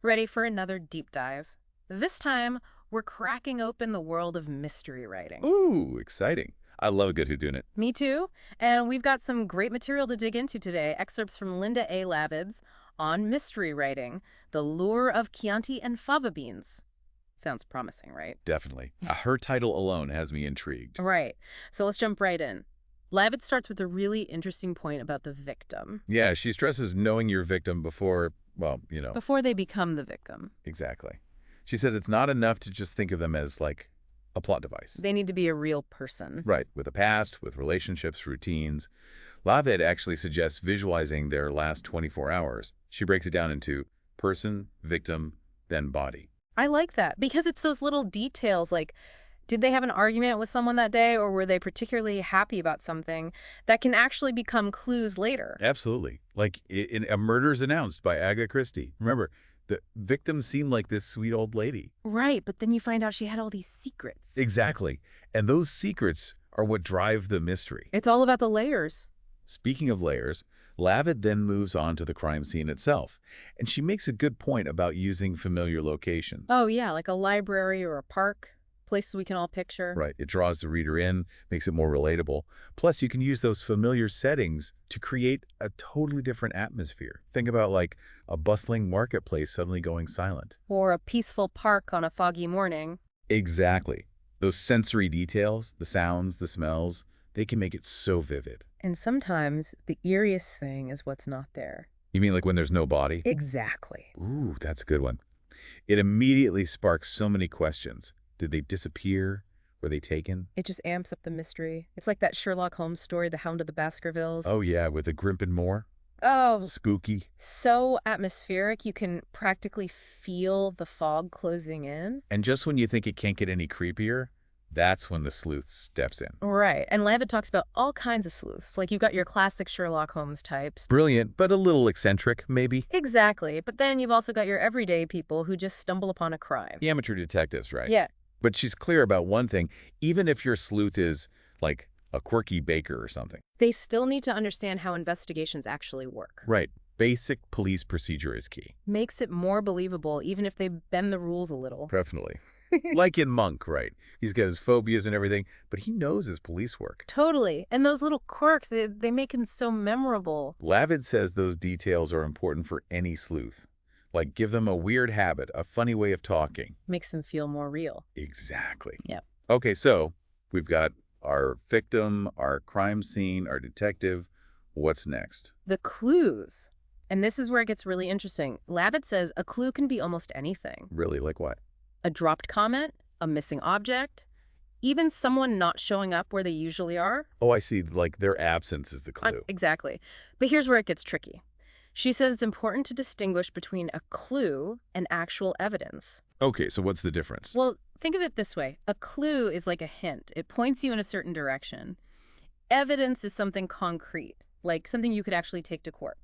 Ready for another deep dive? This time, we're cracking open the world of mystery writing. Ooh, exciting. I love a good whodunit. Me too. And we've got some great material to dig into today. Excerpts from Linda A. Lavids on mystery writing, The Lure of Chianti and Fava Beans. Sounds promising, right? Definitely. Her title alone has me intrigued. Right. So let's jump right in. Lavid starts with a really interesting point about the victim. Yeah, she stresses knowing your victim before, Before they become the victim, exactly. She says it's not enough to just think of them as, like, a plot device. they need to be a real person. Right, with a past, with relationships, routines. Lavid actually suggests visualizing their last 24 hours. She breaks it down into person, victim, then body. I like that because it's those little details like, did they have an argument with someone that day or were they particularly happy about something that can actually become clues later? Absolutely. Like, in A Murder's Announced by Agatha Christie. Remember, the victim seemed like this sweet old lady. Right, but then you find out she had all these secrets. Exactly. And those secrets are what drive the mystery. It's all about the layers. Speaking of layers, Lavid then moves on to the crime scene itself, and she makes a good point about using familiar locations. Oh, yeah, like a library or a park, places we can all picture. Right, it draws the reader in, makes it more relatable. Plus, you can use those familiar settings to create a totally different atmosphere. Think about like a bustling marketplace suddenly going silent. Or a peaceful park on a foggy morning. Exactly. Those sensory details, the sounds, the smells, they can make it so vivid. And sometimes the eeriest thing is what's not there. You mean like when there's no body? Exactly. Ooh, that's a good one. It immediately sparks so many questions. Did they disappear? Were they taken? It just amps up the mystery. It's like that Sherlock Holmes story, The Hound of the Baskervilles. Oh yeah, with the Grimpen Moor? Oh, Spooky. so atmospheric, you can practically feel the fog closing in. And just when you think it can't get any creepier, that's when the sleuth steps in. Right. And Levitt talks about all kinds of sleuths. Like you've got your classic Sherlock Holmes types. Brilliant, but a little eccentric, maybe. Exactly. But then you've also got your everyday people who just stumble upon a crime. The amateur detectives, right? Yeah. But she's clear about one thing. Even if your sleuth is, like, a quirky baker or something. They still need to understand how investigations actually work. Right. Basic police procedure is key. Makes it more believable even if they bend the rules a little. Definitely. Like in Monk, right? He's got his phobias and everything, but he knows his police work. Totally. And those little quirks, they make him so memorable. Lavid says those details are important for any sleuth. Like, give them a weird habit, a funny way of talking. Makes them feel more real. Exactly. Yep. Okay, so we've got our victim, our crime scene, our detective. What's next? The clues. And this is where it gets really interesting. Lavitt says a clue can be almost anything. Really, like what? A dropped comment, a missing object, even someone not showing up where they usually are. Oh, I see. Like, their absence is the clue. Exactly. But here's where it gets tricky. She says it's important to distinguish between a clue and actual evidence. Okay, so what's the difference? Well, think of it this way. A clue is like a hint. It points you in a certain direction. Evidence is something concrete, like something you could actually take to court.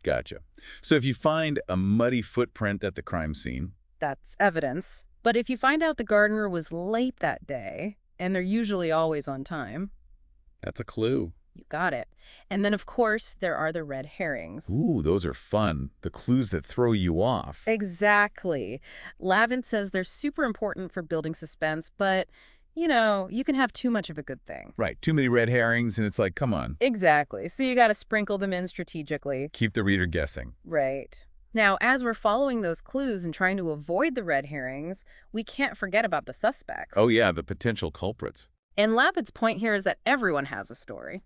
Gotcha. So if you find a muddy footprint at the crime scene, That's evidence. But if you find out the gardener was late that day, and they're usually always on time, that's a clue. you got it. And then, of course, there are the red herrings. Ooh, those are fun. The clues that throw you off. Exactly. Lavin says they're super important for building suspense, but, you can have too much of a good thing. Right, too many red herrings, and it's like, come on, Exactly. So you got to sprinkle them in strategically. keep the reader guessing. Right. Now, as we're following those clues and trying to avoid the red herrings, we can't forget about the suspects. Oh yeah, the potential culprits. And Lavid's point here is that everyone has a story.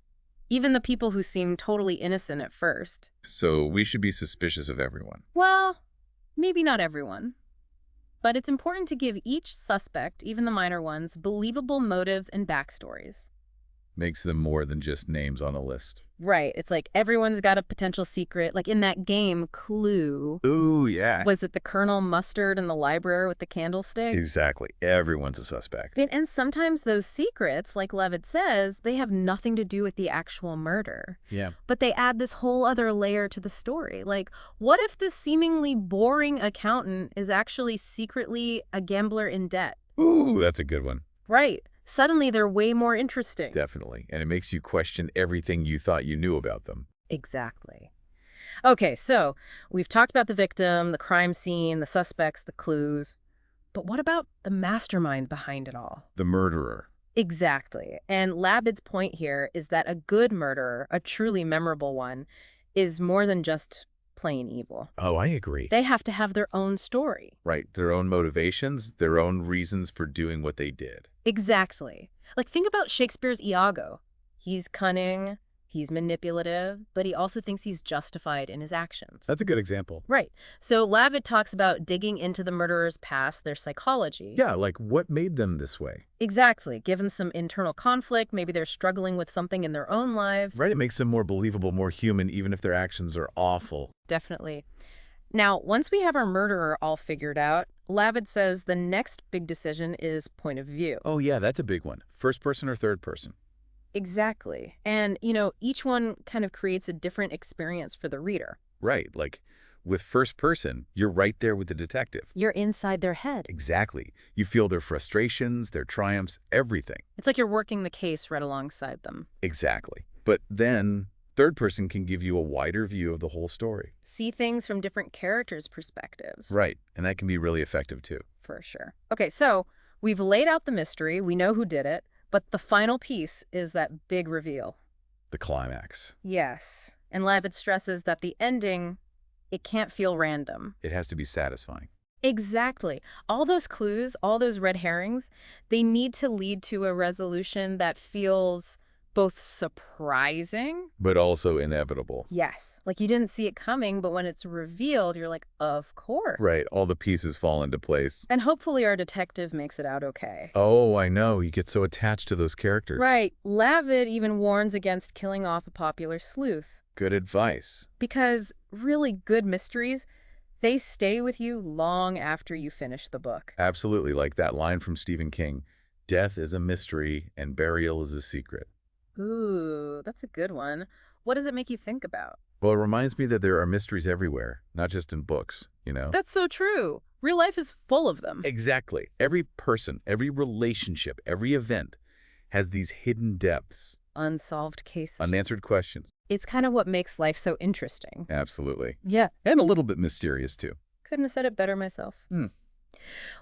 Even the people who seem totally innocent at first. So we should be suspicious of everyone. Well, maybe not everyone. But it's important to give each suspect, even the minor ones, believable motives and backstories. Makes them more than just names on a list. Right. It's like everyone's got a potential secret. Like in that game, Clue. Ooh, yeah. Was it the Colonel Mustard in the library with the candlestick? Exactly. Everyone's a suspect. And sometimes those secrets, like Levitt says, they have nothing to do with the actual murder. Yeah. But they add this whole other layer to the story. Like, what if the seemingly boring accountant is actually secretly a gambler in debt? Ooh, that's a good one. Right. Suddenly they're way more interesting. Definitely. And it makes you question everything you thought you knew about them. Exactly. Okay, so we've talked about the victim, the crime scene, the suspects, the clues. But what about the mastermind behind it all? The murderer. Exactly. And Labid's point here is that a good murderer, a truly memorable one, is more than just plain evil. Oh, I agree. They have to have their own story. Right, their own motivations, their own reasons for doing what they did. Exactly. Like, think about Shakespeare's Iago. He's cunning, he's manipulative, but he also thinks he's justified in his actions. That's a good example. Right. So Lavid talks about digging into the murderer's past, their psychology. Yeah, like what made them this way? Exactly. Given some internal conflict, maybe they're struggling with something in their own lives. Right, it makes them more believable, more human, even if their actions are awful. Definitely. Now, once we have our murderer all figured out, Lavid says the next big decision is point of view. Oh yeah, that's a big one. First person or third person? Exactly. And, each one kind of creates a different experience for the reader. Right, like with first person, you're right there with the detective. You're inside their head. Exactly. You feel their frustrations, their triumphs, everything. It's like you're working the case right alongside them. Exactly. But then, third person can give you a wider view of the whole story. See things from different characters' perspectives. Right, and that can be really effective too. For sure. Okay, so we've laid out the mystery. We know who did it. But the final piece is that big reveal. The climax. Yes. And Lavid stresses that the ending, it can't feel random. It has to be satisfying. Exactly. All those clues, all those red herrings, they need to lead to a resolution that feels both surprising. But also inevitable. Yes. Like you didn't see it coming, but when it's revealed, you're like, of course. Right, all the pieces fall into place. And hopefully our detective makes it out okay. Oh, I know. You get so attached to those characters. Right. Lavid even warns against killing off a popular sleuth. Good advice. Because really good mysteries, they stay with you long after you finish the book. Absolutely, like that line from Stephen King. Death is a mystery and burial is a secret. Ooh, that's a good one. What does it make you think about? Well, it reminds me that there are mysteries everywhere, not just in books, That's so true. Real life is full of them. Exactly. Every person, every relationship, every event has these hidden depths, Unsolved cases. unanswered questions. It's kind of what makes life so interesting. Absolutely. Yeah. And a little bit mysterious, too. Couldn't have said it better myself. Hmm.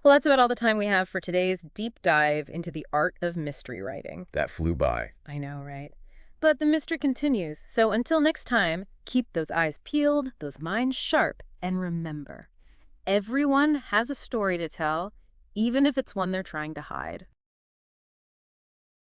Well, that's about all the time we have for today's deep dive into the art of mystery writing. That flew by. I know, right? But the mystery continues. So until next time, keep those eyes peeled, those minds sharp, and remember, everyone has a story to tell, even if it's one they're trying to hide.